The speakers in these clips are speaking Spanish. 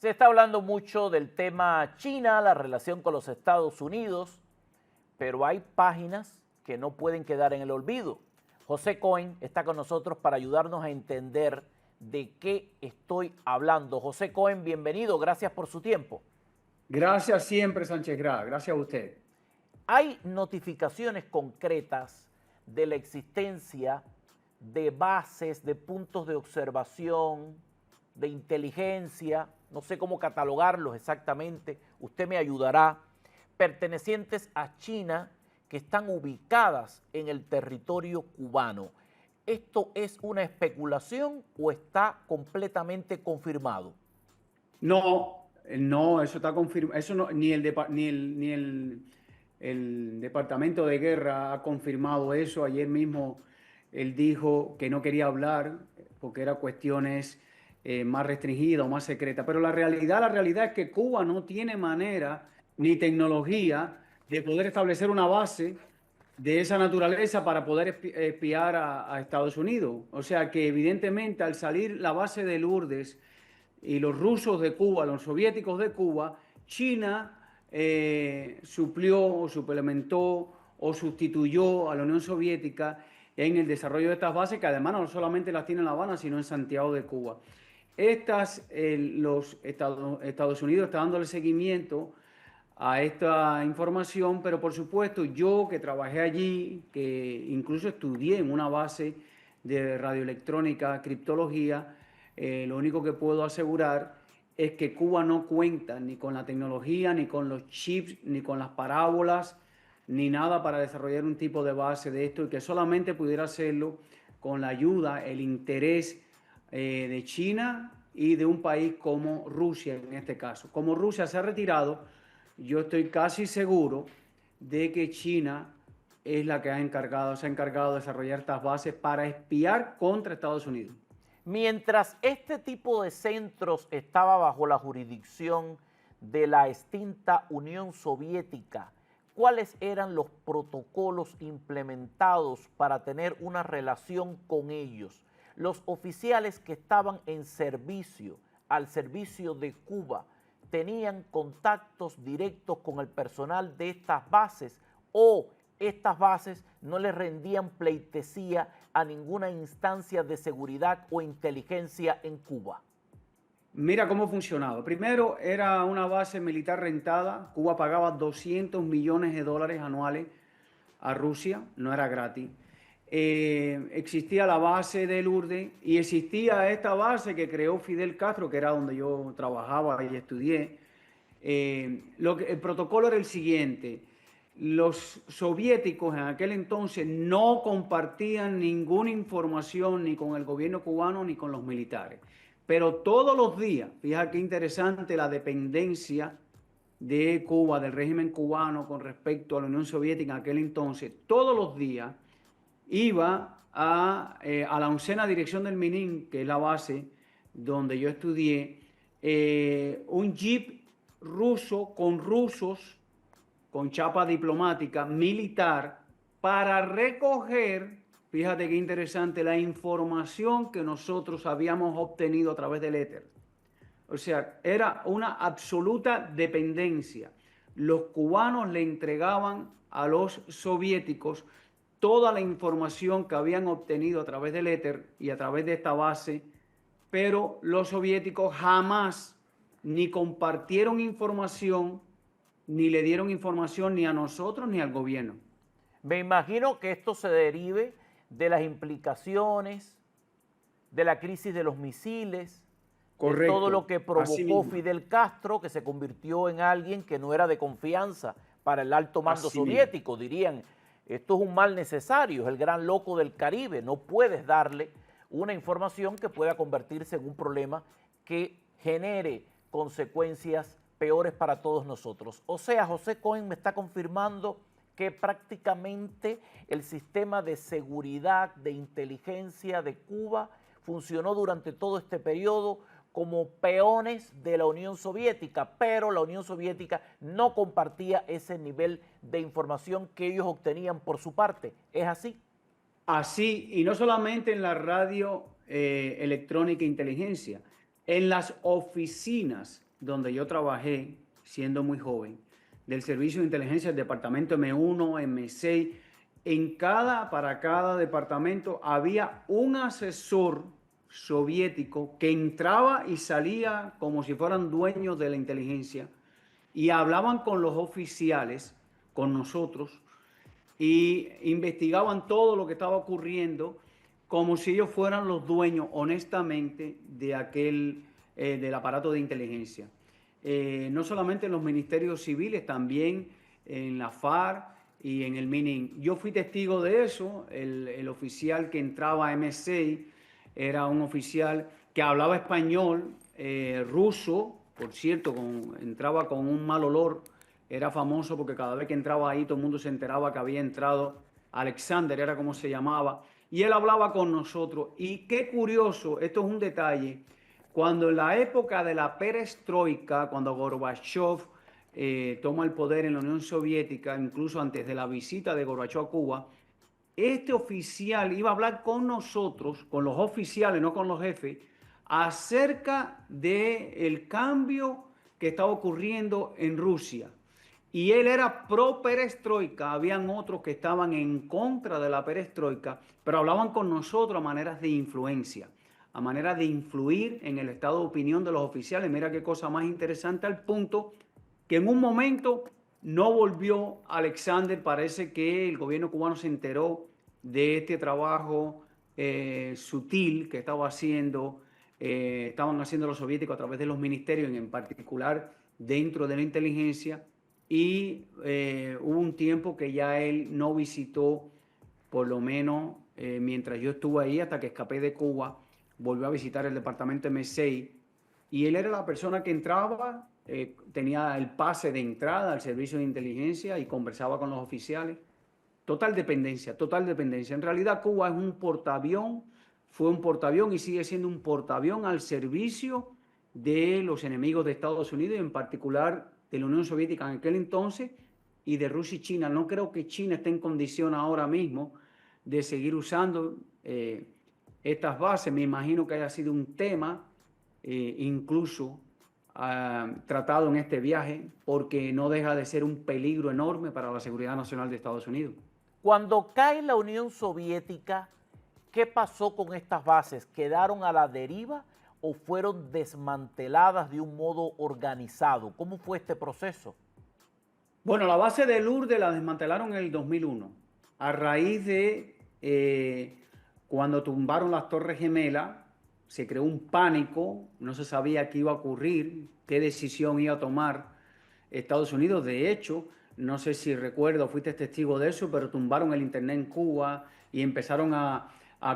Se está hablando mucho del tema China, la relación con los Estados Unidos, pero hay páginas que no pueden quedar en el olvido. José Cohen está con nosotros para ayudarnos a entender de qué estoy hablando. José Cohen, bienvenido, gracias por su tiempo. Gracias siempre, Sánchez Gras, gracias a usted. Hay notificaciones concretas de la existencia de bases, de puntos de observación, de inteligencia, no sé cómo catalogarlos exactamente, usted me ayudará, pertenecientes a China que están ubicadas en el territorio cubano. ¿Esto es una especulación o está completamente confirmado? No, eso está confirmado. Eso no, ni el Departamento de Guerra ha confirmado eso. Ayer mismo él dijo que no quería hablar porque eran cuestiones más restringidas o más secretas. Pero la realidad es que Cuba no tiene manera ni tecnología de poder establecer una base de esa naturaleza para poder espiar a Estados Unidos. O sea que evidentemente al salir la base de Lourdes y los rusos de Cuba, los soviéticos de Cuba, China suplió o suplementó o sustituyó a la Unión Soviética en el desarrollo de estas bases, que además no solamente las tiene en La Habana, sino en Santiago de Cuba. Los Estados Unidos está dándole seguimiento a esta información, pero por supuesto yo que trabajé allí, que incluso estudié en una base de radioelectrónica, criptología, lo único que puedo asegurar es que Cuba no cuenta ni con la tecnología, ni con los chips, ni con las parábolas, ni nada para desarrollar un tipo de base de esto y que solamente pudiera hacerlo con la ayuda, el interés de China y de un país como Rusia en este caso. Como Rusia se ha retirado, yo estoy casi seguro de que China es la que se ha encargado de desarrollar estas bases para espiar contra Estados Unidos. Mientras este tipo de centros estaba bajo la jurisdicción de la extinta Unión Soviética, ¿cuáles eran los protocolos implementados para tener una relación con ellos? Los oficiales que estaban en servicio, al servicio de Cuba, ¿tenían contactos directos con el personal de estas bases o estas bases no le rendían pleitesía a ninguna instancia de seguridad o inteligencia en Cuba? Mira cómo funcionaba. Primero era una base militar rentada. Cuba pagaba 200 millones de dólares anuales a Rusia, no era gratis. Existía la base de Lourdes y existía esta base que creó Fidel Castro, que era donde yo trabajaba y estudié. El protocolo era el siguiente: los soviéticos en aquel entonces no compartían ninguna información ni con el gobierno cubano ni con los militares. Pero todos los días, fíjate qué interesante la dependencia de Cuba, del régimen cubano con respecto a la Unión Soviética en aquel entonces, todos los días iba a la 11ª Dirección del Minin, que es la base donde yo estudié, un jeep ruso con rusos, con chapa diplomática, militar, para recoger, fíjate qué interesante, la información que nosotros habíamos obtenido a través del éter. O sea, era una absoluta dependencia. Los cubanos le entregaban a los soviéticos toda la información que habían obtenido a través del éter y a través de esta base, pero los soviéticos jamás ni compartieron información, ni le dieron información ni a nosotros ni al gobierno. Me imagino que esto se derive de las implicaciones, de la crisis de los misiles, Correcto, de todo lo que provocó mismo. Fidel Castro, que se convirtió en alguien que no era de confianza para el alto mando Así mismo. soviético. Dirían, esto es un mal necesario, es el gran loco del Caribe, no puedes darle una información que pueda convertirse en un problema que genere consecuencias peores para todos nosotros. O sea, José Cohen me está confirmando que prácticamente el sistema de seguridad, de inteligencia de Cuba funcionó durante todo este periodo como peones de la Unión Soviética, pero la Unión Soviética no compartía ese nivel de información que ellos obtenían por su parte. ¿Es así? Así, y no solamente en la radio electrónica e inteligencia, En las oficinas donde yo trabajé, siendo muy joven, del Servicio de Inteligencia del Departamento M1, M6, para cada departamento había un asesor soviético que entraba y salía como si fueran dueños de la inteligencia y hablaban con los oficiales, con nosotros, y investigaban todo lo que estaba ocurriendo como si ellos fueran los dueños, honestamente, del aparato de inteligencia. No solamente en los ministerios civiles, también en la FARC y en el MININ. Yo fui testigo de eso. El oficial que entraba a M6 era un oficial que hablaba español, ruso, por cierto, entraba con un mal olor. Era famoso porque cada vez que entraba ahí todo el mundo se enteraba que había entrado. Alexander era como se llamaba. Y él hablaba con nosotros. Y qué curioso, esto es un detalle, cuando en la época de la perestroika, cuando Gorbachev toma el poder en la Unión Soviética, incluso antes de la visita de Gorbachev a Cuba, este oficial iba a hablar con nosotros, con los oficiales, no con los jefes, acerca del cambio que estaba ocurriendo en Rusia. Y él era pro perestroika, habían otros que estaban en contra de la perestroika, pero hablaban con nosotros a maneras de influencia, a manera de influir en el estado de opinión de los oficiales. Mira qué cosa más interesante, al punto que en un momento no volvió Alexander. Parece que el gobierno cubano se enteró de este trabajo sutil que estaban haciendo los soviéticos a través de los ministerios, en particular dentro de la inteligencia, y hubo un tiempo que ya él no visitó, por lo menos mientras yo estuve ahí, hasta que escapé de Cuba, volvió a visitar el departamento M6, y él era la persona que entraba, tenía el pase de entrada al servicio de inteligencia y conversaba con los oficiales. Total dependencia, total dependencia. En realidad Cuba es un portaavión, fue un portaavión y sigue siendo un portaavión al servicio de los enemigos de Estados Unidos, y en particular de la Unión Soviética en aquel entonces, y de Rusia y China. No creo que China esté en condición ahora mismo de seguir usando estas bases. Me imagino que haya sido un tema incluso tratado en este viaje, porque no deja de ser un peligro enorme para la seguridad nacional de Estados Unidos. Cuando cae la Unión Soviética, ¿qué pasó con estas bases? ¿Quedaron a la deriva o fueron desmanteladas de un modo organizado? ¿Cómo fue este proceso? Bueno, la base de Lourdes la desmantelaron en el 2001, a raíz de cuando tumbaron las Torres Gemelas. Se creó un pánico, no se sabía qué iba a ocurrir, qué decisión iba a tomar Estados Unidos. De hecho, no sé si recuerdo, fuiste testigo de eso, pero tumbaron el internet en Cuba y empezaron a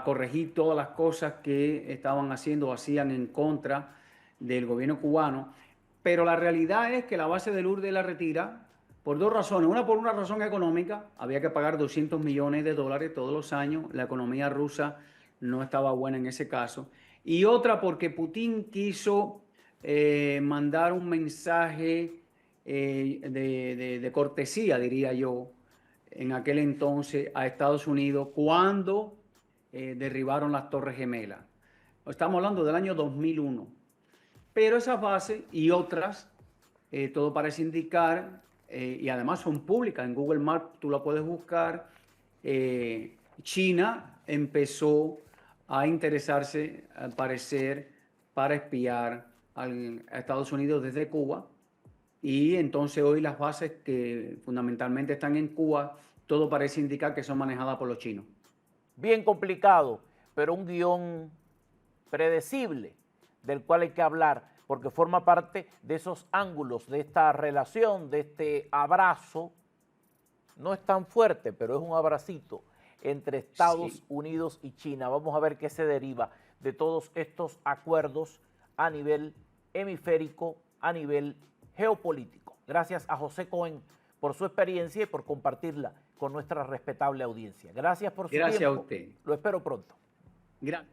corregir todas las cosas que estaban haciendo o hacían en contra del gobierno cubano. Pero la realidad es que la base de Lourdes la retira por dos razones. Una, por una razón económica. Había que pagar $200 millones todos los años. La economía rusa no estaba buena en ese caso. Y otra, porque Putin quiso mandar un mensaje de cortesía, diría yo, en aquel entonces a Estados Unidos cuando derribaron las Torres Gemelas. Estamos hablando del año 2001. Pero esas bases y otras, todo parece indicar, y además son públicas, en Google Maps tú la puedes buscar. China empezó a interesarse, al parecer, para espiar a Estados Unidos desde Cuba, y entonces hoy las bases que fundamentalmente están en Cuba, todo parece indicar que son manejadas por los chinos. Bien complicado, pero un guión predecible del cual hay que hablar, porque forma parte de esos ángulos, de esta relación, de este abrazo. No es tan fuerte, pero es un abracito entre Estados Unidos y China. Vamos a ver qué se deriva de todos estos acuerdos a nivel hemisférico, a nivel geopolítico. Gracias a José Cohen por su experiencia y por compartirla con nuestra respetable audiencia. Gracias por su tiempo. Gracias a usted. Lo espero pronto. Gracias.